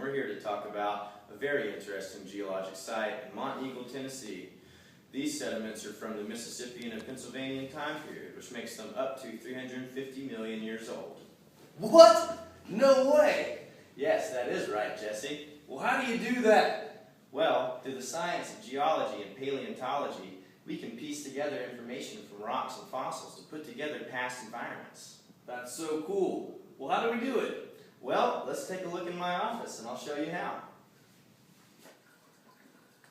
and we're here to talk about a very interesting geologic site in Monteagle, Tennessee. These sediments are from the Mississippian and Pennsylvanian time period, which makes them up to 350 million years old. What? No way! Yes, that is right, Jesse. Well, how do you do that? Well, through the science of geology and paleontology, we can piece together information from rocks and fossils to put together past environments. That's so cool. Well, how do we do it? Well, let's take a look in my office and I'll show you how.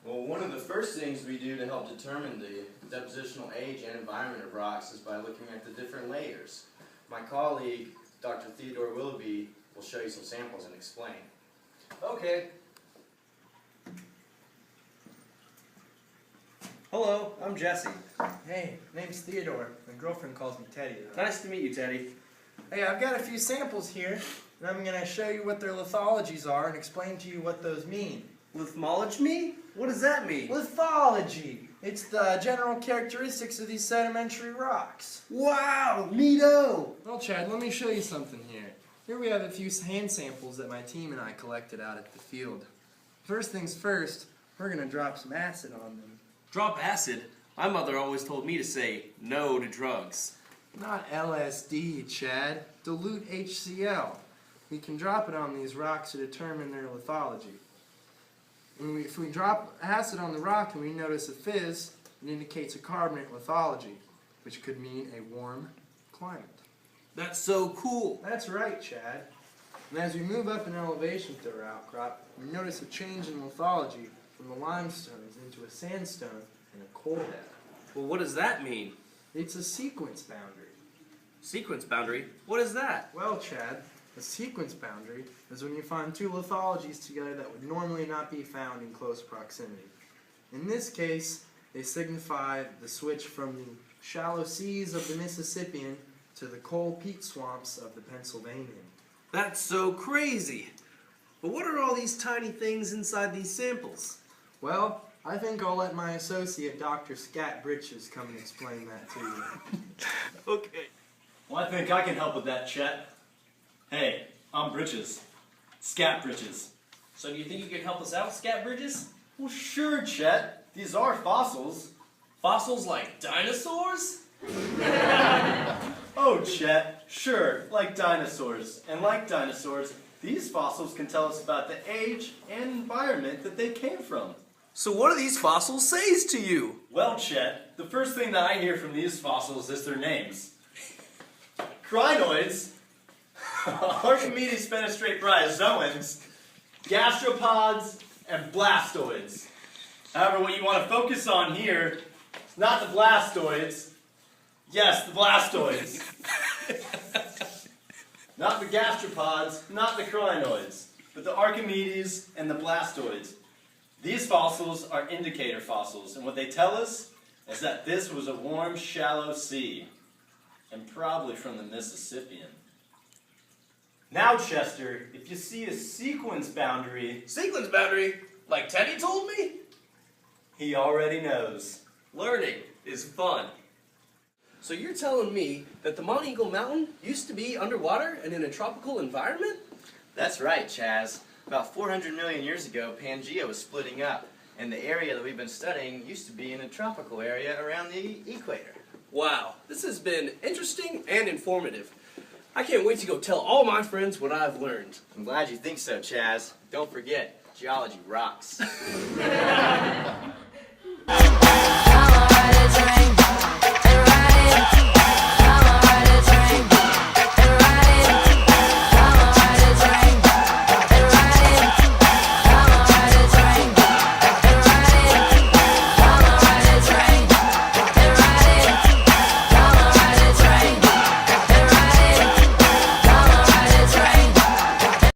Well, one of the first things we do to help determine the depositional age and environment of rocks is by looking at the different layers. My colleague, Dr. Theodore Willoughby, will show you some samples and explain. Okay. Hello, I'm Jesse. Hey, name's Theodore. My girlfriend calls me Teddy, though. Nice to meet you, Teddy. Hey, I've got a few samples here, and I'm going to show you what their lithologies are and explain to you what those mean. Lithology? What does that mean? Lithology! It's the general characteristics of these sedimentary rocks. Wow, neato! Well, Chad, let me show you something here. Here we have a few hand samples that my team and I collected out at the field. First things first, we're going to drop some acid on them. Drop acid? My mother always told me to say no to drugs. Not LSD, Chad. Dilute HCl. We can drop it on these rocks to determine their lithology. If we drop acid on the rock and we notice a fizz, it indicates a carbonate lithology, which could mean a warm climate. That's so cool. That's right, Chad. And as we move up in elevation through our outcrop, we notice a change in lithology from the limestones into a sandstone and a coal bed. Well, what does that mean? It's a sequence boundary. Sequence boundary? What is that? Well, Chad, a sequence boundary is when you find two lithologies together that would normally not be found in close proximity. In this case, they signify the switch from the shallow seas of the Mississippian to the coal peat swamps of the Pennsylvanian. That's so crazy. But what are all these tiny things inside these samples? Well, I think I'll let my associate, Dr. Scat Britches, come and explain that to you. Okay. Well, I think I can help with that, Chet. Hey, I'm Britches. Scat Britches. So do you think you can help us out, Scat Bridges? Well, sure, Chet. These are fossils. Fossils like dinosaurs? Oh, Chet, sure, like dinosaurs. And like dinosaurs, these fossils can tell us about the age and environment that they came from. So what do these fossils say to you? Well, Chet, the first thing that I hear from these fossils is their names. Crinoids, Archimedes fenestrate bryozoans, gastropods, and blastoids. However, what you want to focus on here is not the blastoids. Yes, the blastoids. Not the gastropods, not the crinoids, but the Archimedes and the blastoids. These fossils are indicator fossils, and what they tell us is that this was a warm, shallow sea, and probably from the Mississippian. Now, Chester, if you see a sequence boundary, Sequence boundary? Like Teddy told me? he already knows. Learning is fun. So you're telling me that the Monteagle Mountain used to be underwater and in a tropical environment? That's right, Chaz. About 400 million years ago, Pangea was splitting up, and the area that we've been studying used to be in a tropical area around the equator. Wow, this has been interesting and informative. I can't wait to go tell all my friends what I've learned. I'm glad you think so, Chaz. Don't forget, geology rocks.